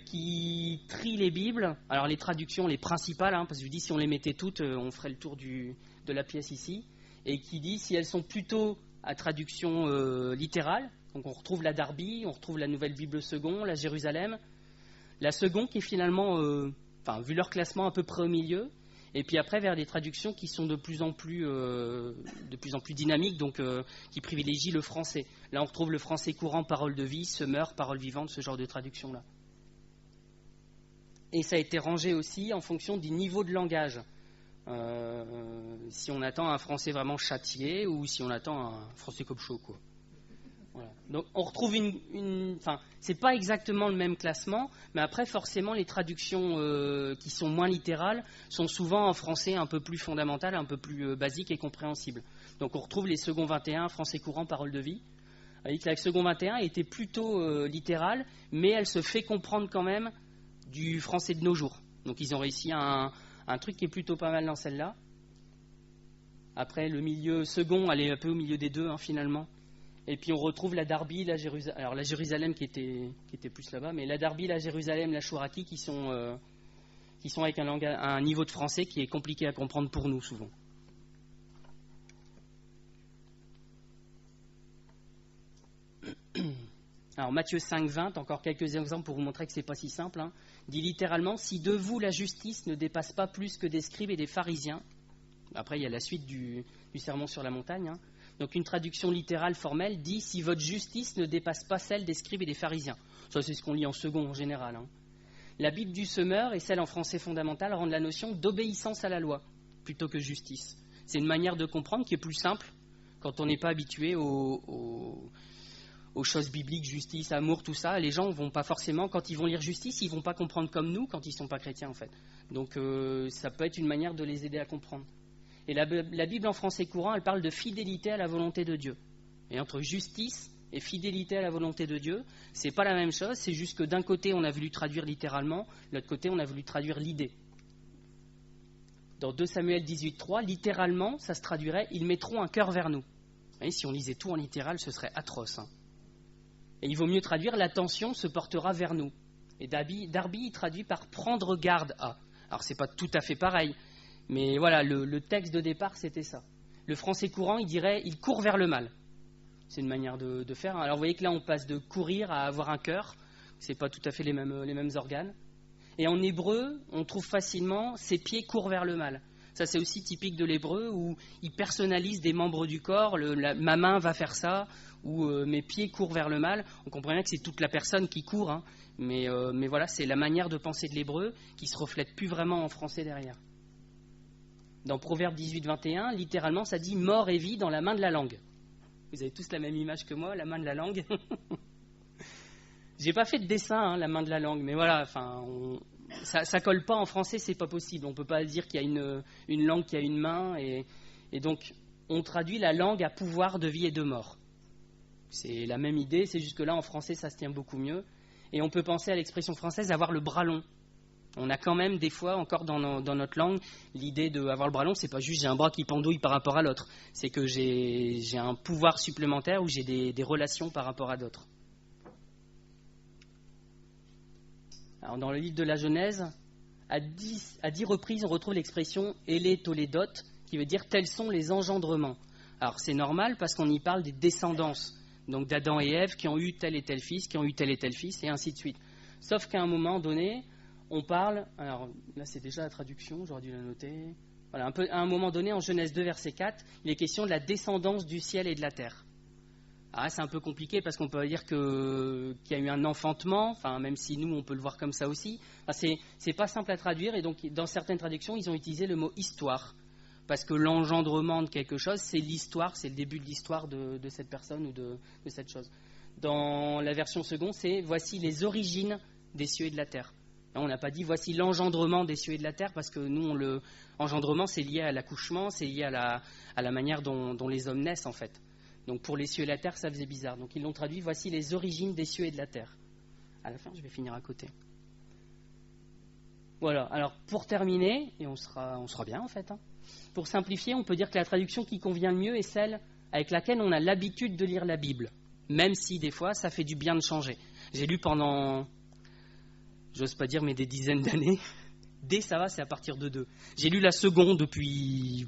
qui trie les Bibles, alors les traductions, les principales, parce que je dis si on les mettait toutes, on ferait le tour de la pièce ici, et qui dit si elles sont plutôt à traduction littérale, donc on retrouve la Darby, on retrouve la Nouvelle Bible Second, la Jérusalem, la Second qui est finalement, vu leur classement, à peu près au milieu, et puis après vers des traductions qui sont de plus en plus dynamiques, donc qui privilégient le français. Là on retrouve le français courant, parole de vie, semeur, parole vivante, ce genre de traduction-là. Et ça a été rangé aussi en fonction du niveau de langage. Si on attend un français vraiment châtié ou si on attend un français comme chaud, quoi. Voilà. Donc on retrouve c'est pas exactement le même classement, mais après forcément les traductions qui sont moins littérales sont souvent en français un peu plus fondamental, un peu plus basique et compréhensible. Donc on retrouve les Second 21, français courant, parole de vie. Avec la Second 21 était plutôt littérale, mais elle se fait comprendre quand même du français de nos jours. Donc ils ont réussi un truc qui est plutôt pas mal dans celle-là. Après le milieu Second, elle est un peu au milieu des deux finalement. Et puis on retrouve la Darby, la Jérusalem, alors la Jérusalem qui était plus là-bas, mais la Darby, la Jérusalem, la Chouraki qui sont avec un niveau de français qui est compliqué à comprendre pour nous souvent. Alors Matthieu 5, 20, encore quelques exemples pour vous montrer que c'est pas si simple, dit littéralement « Si de vous la justice ne dépasse pas plus que des scribes et des pharisiens », après il y a la suite du sermon sur la montagne, donc une traduction littérale formelle dit « Si votre justice ne dépasse pas celle des scribes et des pharisiens ». Ça c'est ce qu'on lit en second en général. La Bible du semeur et celle en français fondamental rendent la notion d'obéissance à la loi plutôt que justice. C'est une manière de comprendre qui est plus simple quand on n'est pas habitué aux choses bibliques, justice, amour, tout ça. Les gens vont pas forcément, quand ils vont lire justice, ils vont pas comprendre comme nous quand ils sont pas chrétiens en fait. Donc ça peut être une manière de les aider à comprendre. Et la Bible en français courant, elle parle de fidélité à la volonté de Dieu. Et entre justice et fidélité à la volonté de Dieu, c'est pas la même chose, c'est juste que d'un côté on a voulu traduire littéralement, de l'autre côté on a voulu traduire l'idée. Dans 2 Samuel 18.3, littéralement, ça se traduirait « Ils mettront un cœur vers nous ». Vous voyez, si on lisait tout en littéral, ce serait atroce. Et il vaut mieux traduire « L'attention se portera vers nous ». Et Darby, il traduit par « prendre garde à ». Alors c'est pas tout à fait pareil, mais voilà, le texte de départ c'était ça. Le français courant, il dirait « Il court vers le mal ». C'est une manière de faire. Alors vous voyez que là on passe de courir à avoir un cœur, c'est pas tout à fait les mêmes organes. Et en hébreu, on trouve facilement « Ses pieds courent vers le mal ». Ça c'est aussi typique de l'hébreu où il personnalise des membres du corps, ma main va faire ça, ou mes pieds courent vers le mal. On comprend bien que c'est toute la personne qui court, mais voilà, c'est la manière de penser de l'hébreu qui se reflète plus vraiment en français derrière. Dans Proverbe 18-21, littéralement ça dit « Mort et vie dans la main de la langue ». Vous avez tous la même image que moi, la main de la langue. J'ai pas fait de dessin, la main de la langue, mais voilà, ça colle pas en français, c'est pas possible. On peut pas dire qu'il y a une langue qui a une main, et donc on traduit la langue à pouvoir de vie et de mort. C'est la même idée, c'est juste que là en français ça se tient beaucoup mieux. Et on peut penser à l'expression française avoir le bras long. On a quand même des fois encore dans notre langue l'idée d'avoir le bras long, c'est pas juste j'ai un bras qui pendouille par rapport à l'autre, c'est que j'ai un pouvoir supplémentaire ou j'ai des relations par rapport à d'autres. Alors dans le livre de la Genèse, à 10 reprises on retrouve l'expression Élé Tolédot, qui veut dire tels sont les engendrements. Alors c'est normal parce qu'on y parle des descendances, donc d'Adam et Ève qui ont eu tel et tel fils, qui ont eu tel et tel fils, et ainsi de suite. Sauf qu'à un moment donné, on parle, alors là c'est déjà la traduction, j'aurais dû la noter. Voilà, à un moment donné, en Genèse 2, verset 4, il est question de la descendance du ciel et de la terre. Ah, c'est un peu compliqué parce qu'on peut dire qu'il y a eu un enfantement, enfin, même si nous, on peut le voir comme ça aussi. Enfin, c'est pas simple à traduire, et donc, dans certaines traductions, ils ont utilisé le mot histoire. Parce que l'engendrement de quelque chose, c'est l'histoire, c'est le début de l'histoire de cette personne ou de cette chose. Dans la version seconde, c'est « Voici les origines des cieux et de la terre ». On n'a pas dit « Voici l'engendrement des cieux et de la terre » parce que nous, engendrement, c'est lié à l'accouchement, c'est lié à la manière dont les hommes naissent, en fait. Donc pour les cieux et la terre, ça faisait bizarre. Donc ils l'ont traduit « Voici les origines des cieux et de la terre ». À la fin, je vais finir à côté. Voilà, alors pour terminer, et on sera bien en fait, pour simplifier, on peut dire que la traduction qui convient le mieux est celle avec laquelle on a l'habitude de lire la Bible, même si des fois ça fait du bien de changer. J'ai lu pendant, j'ose pas dire, mais des dizaines d'années. D, ça va, c'est à partir de 2. J'ai lu la seconde depuis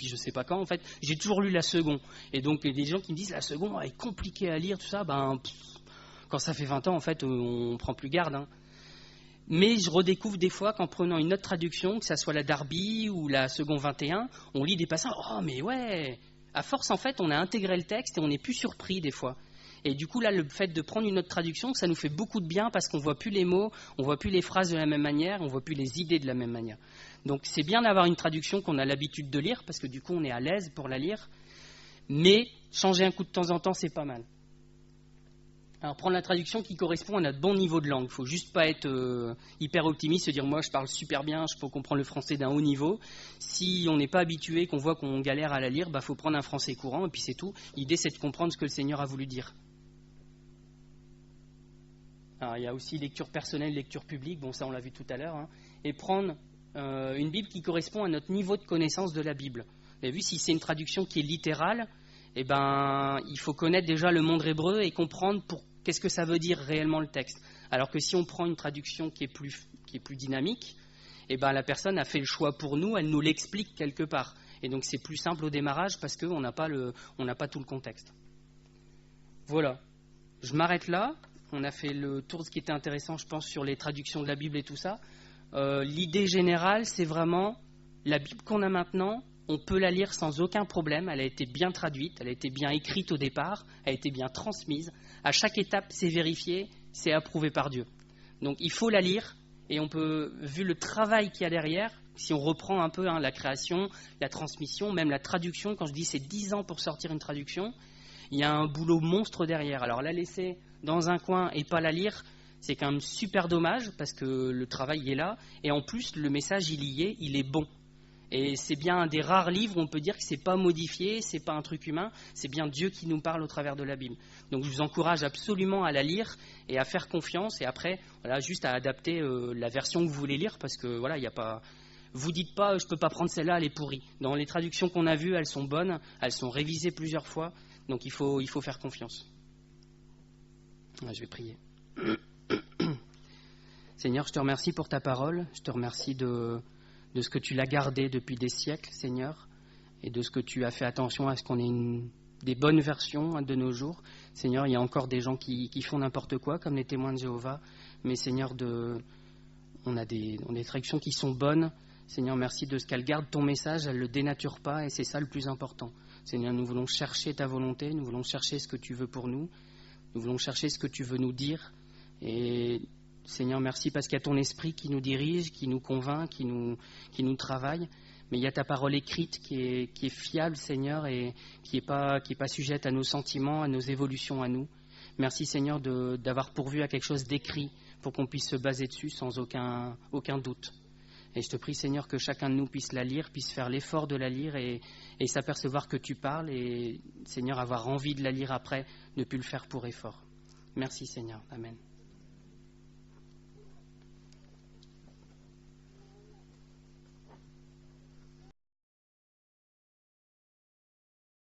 je sais pas quand, en fait. J'ai toujours lu la seconde. Et donc, il y a des gens qui me disent, la seconde est compliquée à lire, tout ça. Quand ça fait 20 ans, en fait, on prend plus garde. Mais je redécouvre des fois qu'en prenant une autre traduction, que ça soit la Darby ou la seconde 21, on lit des passages, oh mais ouais. À force, en fait, on a intégré le texte et on n'est plus surpris des fois. Et du coup, là, le fait de prendre une autre traduction, ça nous fait beaucoup de bien parce qu'on ne voit plus les mots, on ne voit plus les phrases de la même manière, on ne voit plus les idées de la même manière. Donc, c'est bien d'avoir une traduction qu'on a l'habitude de lire parce que du coup, on est à l'aise pour la lire. Mais changer un coup de temps en temps, c'est pas mal. Alors, prendre la traduction qui correspond à notre bon niveau de langue. Il ne faut juste pas être hyper optimiste, se dire « moi, je parle super bien, je peux comprendre le français d'un haut niveau ». Si on n'est pas habitué, qu'on voit qu'on galère à la lire, il faut prendre un français courant et puis c'est tout. L'idée, c'est de comprendre ce que le Seigneur a voulu dire. Alors, il y a aussi lecture personnelle, lecture publique, bon ça on l'a vu tout à l'heure, et prendre une Bible qui correspond à notre niveau de connaissance de la Bible. Vous avez vu, si c'est une traduction qui est littérale, il faut connaître déjà le monde hébreu et comprendre qu'est-ce que ça veut dire réellement le texte. Alors que si on prend une traduction qui est plus dynamique, la personne a fait le choix pour nous, elle nous l'explique quelque part. Et donc c'est plus simple au démarrage parce qu'on n'a pas tout le contexte. Voilà, je m'arrête là. On a fait le tour de ce qui était intéressant, je pense, sur les traductions de la Bible et tout ça. L'idée générale, c'est vraiment la Bible qu'on a maintenant, on peut la lire sans aucun problème. Elle a été bien traduite, elle a été bien écrite au départ, elle a été bien transmise. À chaque étape, c'est vérifié, c'est approuvé par Dieu. Donc il faut la lire et on peut, vu le travail qu'il y a derrière, si on reprend un peu la création, la transmission, même la traduction, quand je dis c'est 10 ans pour sortir une traduction, il y a un boulot monstre derrière. Alors la laisser dans un coin et pas la lire, c'est quand même super dommage parce que le travail est là et en plus le message il est bon. Et c'est bien un des rares livres où on peut dire que c'est pas modifié, c'est pas un truc humain, c'est bien Dieu qui nous parle au travers de la Bible. Donc je vous encourage absolument à la lire et à faire confiance et après juste à adapter la version que vous voulez lire parce que il y a pas. Vous dites pas je peux pas prendre celle-là, elle est pourrie. Dans les traductions qu'on a vues, elles sont bonnes, elles sont révisées plusieurs fois, donc il faut faire confiance. Je vais prier. Seigneur, je te remercie pour ta parole, je te remercie de ce que tu l'as gardé depuis des siècles, Seigneur, et de ce que tu as fait attention à ce qu'on ait des bonnes versions de nos jours. Seigneur, il y a encore des gens qui font n'importe quoi, comme les témoins de Jéhovah, mais Seigneur, on a des traductions qui sont bonnes. Seigneur, merci de ce qu'elle garde ton message, elle ne le dénature pas, et c'est ça le plus important. Seigneur, nous voulons chercher ta volonté, nous voulons chercher ce que tu veux pour nous, nous voulons chercher ce que tu veux nous dire, et Seigneur, merci parce qu'il y a ton esprit qui nous dirige, qui nous convainc, qui nous travaille. Mais il y a ta parole écrite qui est fiable, Seigneur, et qui est pas sujette à nos sentiments, à nos évolutions à nous. Merci, Seigneur, d'avoir pourvu à quelque chose d'écrit pour qu'on puisse se baser dessus sans aucun doute. Et je te prie, Seigneur, que chacun de nous puisse la lire, puisse faire l'effort de la lire et s'apercevoir que tu parles et, Seigneur, avoir envie de la lire après, ne plus le faire pour effort. Merci, Seigneur. Amen.